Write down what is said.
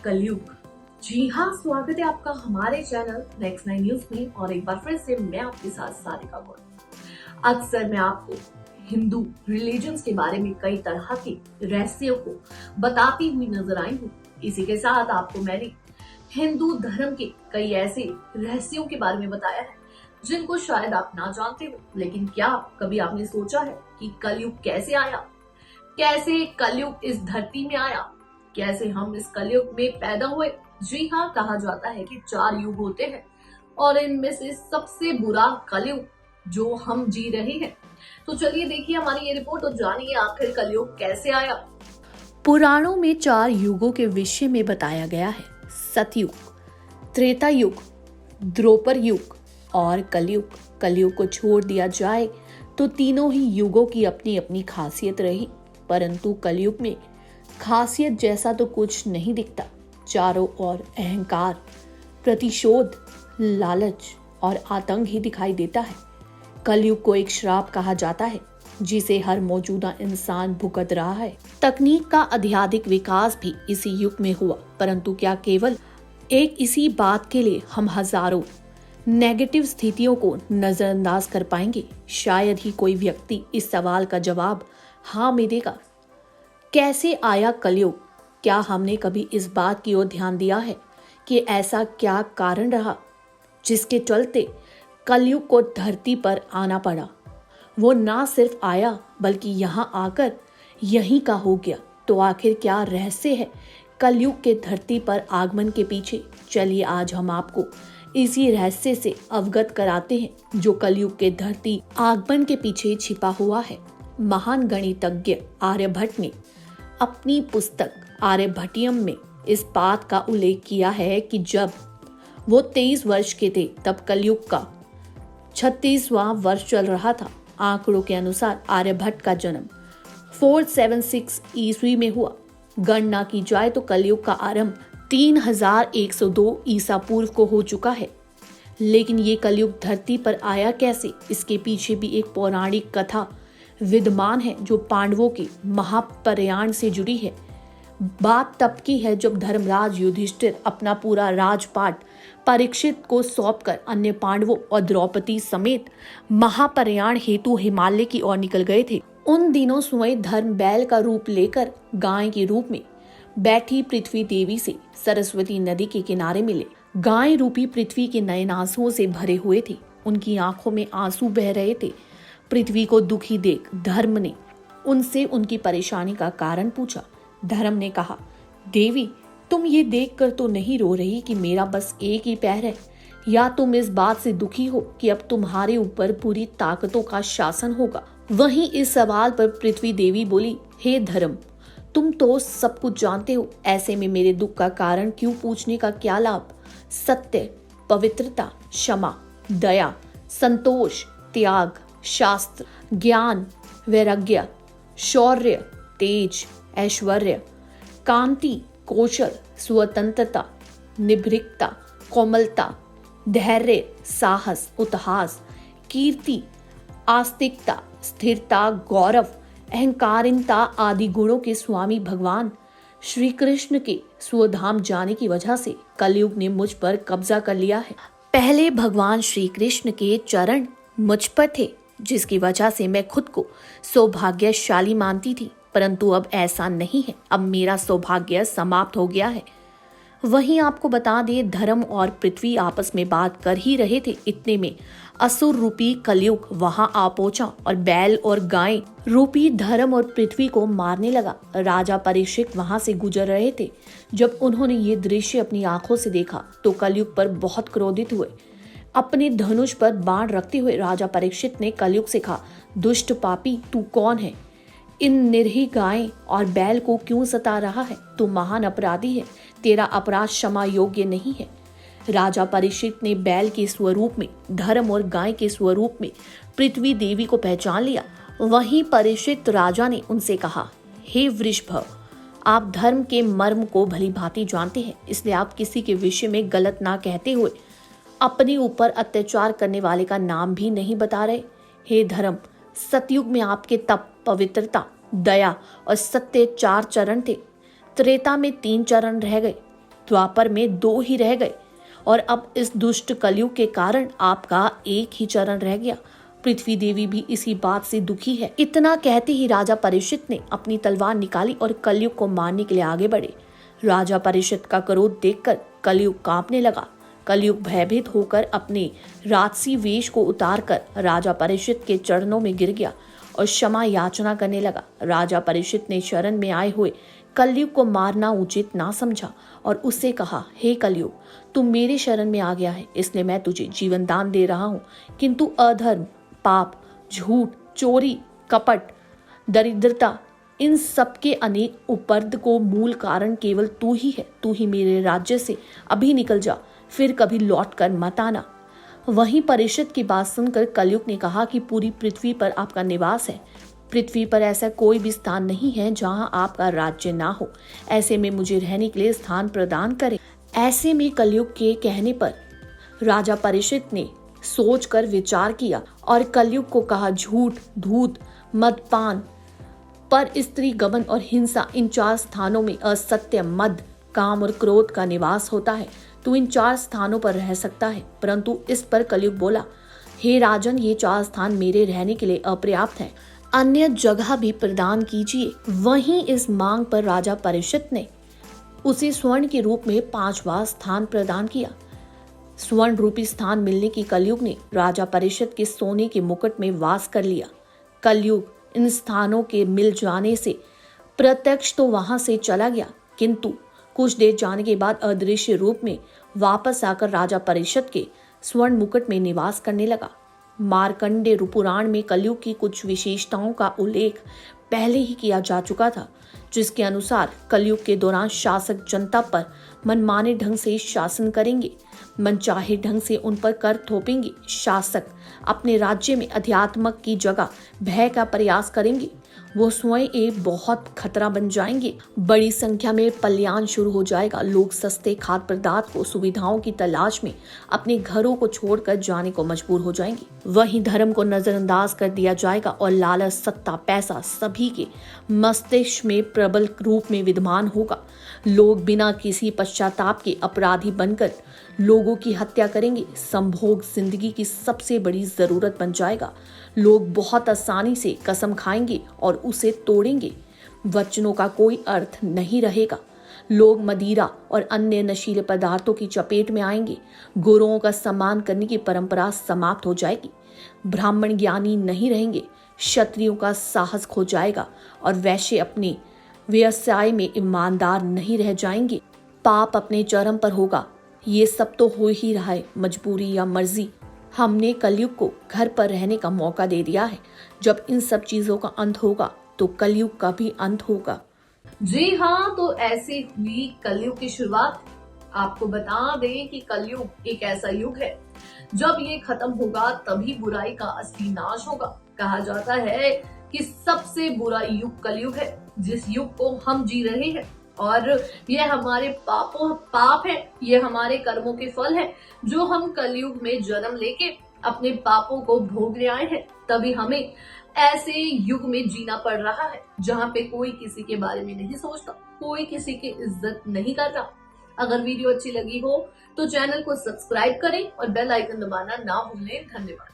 कलयुग। जी हाँ, स्वागत है आपका हमारे चैनल नेक्स्ट 9 न्यूज में और एक बार फिर से मैं आपके साथ सारिका गौड़। अक्सर मैं आपको हिंदू रिलीजन्स के बारे में कई तरह के रहस्यों को बताती हुई नजर आई हूँ। इसी के साथ आपको मैंने हिंदू धर्म के कई ऐसे रहस्यों के बारे में बताया है जिनको शायद आप ना जानते हो। लेकिन क्या कभी आपने सोचा है कि कलयुग कैसे आया, कैसे कलयुग इस धरती में आया, कैसे हम इस कलयुग में पैदा हुए। जी हाँ, कहा जाता है कि 4 युग होते हैं और इनमें से सबसे बुरा कलयुग जो हम जी रहे हैं। तो चलिए देखिए हमारी ये रिपोर्ट और जानिए आखिर कलयुग कैसे आया। पुराणों में 4 युगों के विषय में बताया गया है: सतयुग, त्रेता युग, द्वापर युग और कलयुग। कलयुग को छोड़ दिया जाए तो तीनों ही युगों की अपनी अपनी खासियत रही, परंतु कलयुग में खासियत जैसा तो कुछ नहीं दिखता। चारों ओर अहंकार, प्रतिशोध, लालच और आतंक ही दिखाई देता है। कलयुग को एक श्राप कहा जाता है जिसे हर मौजूदा इंसान भुगत रहा है। तकनीक का अत्यधिक विकास भी इसी युग में हुआ, परंतु क्या केवल एक इसी बात के लिए हम हजारों नेगेटिव स्थितियों को नजरअंदाज कर पाएंगे? शायद ही कोई व्यक्ति इस सवाल का जवाब हाँ में देगा। कैसे आया कलयुग? क्या हमने कभी इस बात की ओर ध्यान दिया है कि ऐसा क्या कारण रहा जिसके चलते कलयुग को धरती पर आना पड़ा? वो ना सिर्फ आया बल्कि यहाँ आकर यहीं का हो गया। तो आखिर क्या रहस्य है कलयुग के धरती पर आगमन के पीछे? चलिए आज हम आपको इसी रहस्य से अवगत कराते हैं जो कलयुग के धरती आगमन के पीछे छिपा हुआ है। महान गणितज्ञ आर्यभट्ट ने अपनी पुस्तक आर्यभट्टियम में इस बात का उल्लेख किया है कि जब वो 23 वर्ष के थे तब कलयुग का 36वां वर्ष चल रहा था। आंकड़ों के अनुसार आर्यभट्ट का जन्म 476 ईस्वी में हुआ। गणना की जाए तो कलयुग का आरंभ 3102 ईसा पूर्व को हो चुका है। लेकिन ये कलयुग धरती पर आया कैसे, इसके पीछे भी एक पौराणिक कथा विद्यमान है जो पांडवों के महाप्रयाण से जुड़ी है। बात तब की है जब धर्मराज युधिष्ठिर अपना पूरा राजपाट परीक्षित को सौंपकर अन्य पांडवों और द्रौपदी समेत महाप्रयाण हेतु हिमालय की ओर निकल गए थे। उन दिनों स्वयं धर्म बैल का रूप लेकर गाय के रूप में बैठी पृथ्वी देवी से सरस्वती नदी के किनारे मिले। गाय रूपी पृथ्वी के नयन आंसुओं से भरे हुए थे, उनकी आंखों में आंसू बह रहे थे। पृथ्वी को दुखी देख धर्म ने उनसे उनकी परेशानी का कारण पूछा। धर्म ने कहा, देवी तुम ये देखकर तो नहीं रो रही कि मेरा बस एक ही पैर है, या तुम इस बात से दुखी हो कि अब तुम्हारे ऊपर पूरी ताकतों का शासन होगा? वहीं इस सवाल पर पृथ्वी देवी बोली, हे धर्म, तुम तो सब कुछ जानते हो, ऐसे में मेरे दुख का कारण क्यों पूछने का क्या लाभ? सत्य, पवित्रता, क्षमा, दया, संतोष, त्याग, शास्त्र, ज्ञान, वैराग्य, शौर्य, तेज, ऐश्वर्य, कांति, कौशल, स्वतंत्रता, निर्भीकता, कोमलता, धैर्य, साहस, उत्साह, कीर्ति, आस्तिकता, स्थिरता, गौरव, अहंकारिता आदि गुणों के स्वामी भगवान श्री कृष्ण के स्वधाम जाने की वजह से कलयुग ने मुझ पर कब्जा कर लिया है। पहले भगवान श्री कृष्ण के चरण मुझ पर थे, जिसकी वजह से मैं खुद को सौभाग्यशाली मानती थी, परंतु अब ऐसा नहीं है। अब मेरा सौभाग्य समाप्त हो गया है। वहीं आपको बता दें, धर्म और पृथ्वी आपस में बात कर ही रहे थे, इतने में असुर रूपी कलयुग वहां आ पहुंचा और बैल और गाय रूपी धर्म और पृथ्वी को मारने लगा। राजा परीक्षित वहां से गुजर रहे थे। जब उन्होंने ये दृश्य अपनी आंखों से देखा तो कलयुग पर बहुत क्रोधित हुए। अपने धनुष पर बाण रखते हुए राजा परीक्षित ने कलयुग से कहा, दुष्ट पापी, तू कौन है? इन निरीह गाय और बैल को क्यों सता रहा है? तू महान अपराधी है, तेरा अपराध क्षमा योग्य नहीं है। राजा परीक्षित ने बैल के स्वरूप में, धर्म और गाय के स्वरूप में पृथ्वी देवी को पहचान लिया। वहीं परीक्षित राजा ने उनसे कहा, हे वृषभ, आप धर्म के मर्म को भली भांति जानते हैं, इसलिए आप किसी के विषय में गलत ना कहते हुए अपने ऊपर अत्याचार करने वाले का नाम भी नहीं बता रहे। हे धर्म, सतयुग में आपके तप, पवित्रता, दया और सत्य 4 चरण थे। त्रेता में 3 चरण रह गए। द्वापर में 2 ही रह गए और अब इस दुष्ट कलयुग के कारण आपका एक ही चरण रह गया। पृथ्वी देवी भी इसी बात से दुखी है। इतना कहते ही राजा परीक्षित ने अपनी तलवार निकाली और कलयुग को मारने के लिए आगे बढ़े। राजा परीक्षित का क्रोध देखकर कलयुग कांपने लगा। कलयुग भयभीत होकर अपने राजसी वेश को उतारकर राजा परीक्षित के चरणों में गिर गया और क्षमा याचना करने लगा। राजा परीक्षित ने शरण में आए हुए कलयुग को मारना उचित ना समझा और उससे कहा, हे कलयुग, तू मेरे शरण में आ गया है, इसलिए मैं तुझे जीवन दान दे रहा हूँ, किंतु अधर्म, पाप, झूठ, चोरी, कपट, दरिद्रता, इन सब के अनेक उपद्रव को मूल कारण केवल तू ही है। तू ही मेरे राज्य से अभी निकल जा, फिर कभी लौट कर मत आना। वहीं परीक्षित की बात सुनकर कलयुग ने कहा कि पूरी पृथ्वी पर आपका निवास है। पृथ्वी पर ऐसा कोई भी स्थान नहीं है जहां आपका राज्य ना हो। ऐसे में मुझे रहने के लिए स्थान प्रदान करें। ऐसे में कलयुग के कहने पर राजा परीक्षित ने सोचकर विचार किया और कलयुग को कहा, झूठ, धूत, मदपान, पर स्त्री गमन और हिंसा, इन 4 स्थानों में असत्य, मद, काम और क्रोध का निवास होता है। तू इन 4 स्थानों पर रह सकता है। परंतु इस पर कलयुग बोला, हे राजन, ये 4 स्थान मेरे रहने के लिए अपर्याप्त हैं, अन्य जगह भी प्रदान कीजिए। वहीं इस मांग पर राजा परीक्षित ने उसे स्वर्ण के रूप में 5वां स्थान प्रदान किया। स्वर्ण रूपी स्थान मिलने की कलयुग ने राजा परीक्षित के सोने के मुकुट में वास कर लिया। कलयुग इन स्थानों के मिल जाने से प्रत्यक्ष तो वहां से चला गया, किंतु कुछ देर जाने के बाद अदृश्य रूप में वापस आकर राजा परीक्षित के स्वर्ण मुकुट में निवास करने लगा। मार्कंडेय पुराण में कलयुग की कुछ विशेषताओं का उल्लेख पहले ही किया जा चुका था, जिसके अनुसार कलयुग के दौरान शासक जनता पर मनमाने ढंग से शासन करेंगे, मनचाहे ढंग से उन पर कर थोपेंगे। शासक अपने राज्य में अध्यात्म की जगह भय का प्रयास करेंगे। वो स्वयं एक बहुत खतरा बन जाएंगे। बड़ी संख्या में पलायन शुरू हो जाएगा। लोग सस्ते खाद्य पदार्थ को सुविधाओं की तलाश में अपने घरों को छोड़कर जाने को मजबूर हो जाएंगे। वहीं धर्म को नजरअंदाज कर दिया जाएगा और लालच, सत्ता, पैसा सभी के मस्तिष्क में प्रबल रूप में विद्यमान होगा। लोग बिना किसी पश्चाताप के अपराधी बनकर लोगों की हत्या करेंगे। संभोग जिंदगी की सबसे बड़ी जरूरत बन जाएगा। लोग बहुत आसानी से कसम खाएंगे और उसे तोड़ेंगे। वचनों का कोई अर्थ नहीं रहेगा। लोग मदिरा और अन्य नशीले पदार्थों की चपेट में आएंगे। गुरुओं का सम्मान करने की परंपरा समाप्त हो जाएगी। ब्राह्मण ज्ञानी नहीं रहेंगे। क्षत्रियों का साहस खो जाएगा और वैश्य अपने व्यवसाय में ईमानदार नहीं रह जाएंगे। पाप अपने चरम पर होगा। ये सब तो हो ही रहा है, मजबूरी या मर्जी। हमने कलयुग को घर पर रहने का मौका दे दिया है। जब इन सब चीजों का अंत होगा तो कलयुग का भी अंत होगा। जी हाँ, तो ऐसे हुई कलयुग की शुरुआत। आपको बता दें कि कलयुग एक ऐसा युग है, जब ये खत्म होगा तभी बुराई का असली नाश होगा। कहा जाता है कि सबसे बुरा युग कलयुग है, जिस युग को हम जी रहे हैं, और ये हमारे पाप है, ये हमारे कर्मों के फल है, जो हम कलयुग में जन्म लेके अपने पापों को भोगने आए हैं। तभी हमें ऐसे युग में जीना पड़ रहा है, जहाँ पे कोई किसी के बारे में नहीं सोचता, कोई किसी की इज्जत नहीं करता। अगर वीडियो अच्छी लगी हो तो चैनल को सब्सक्राइब करें और बेल आइकन दबाना ना भूलें। धन्यवाद।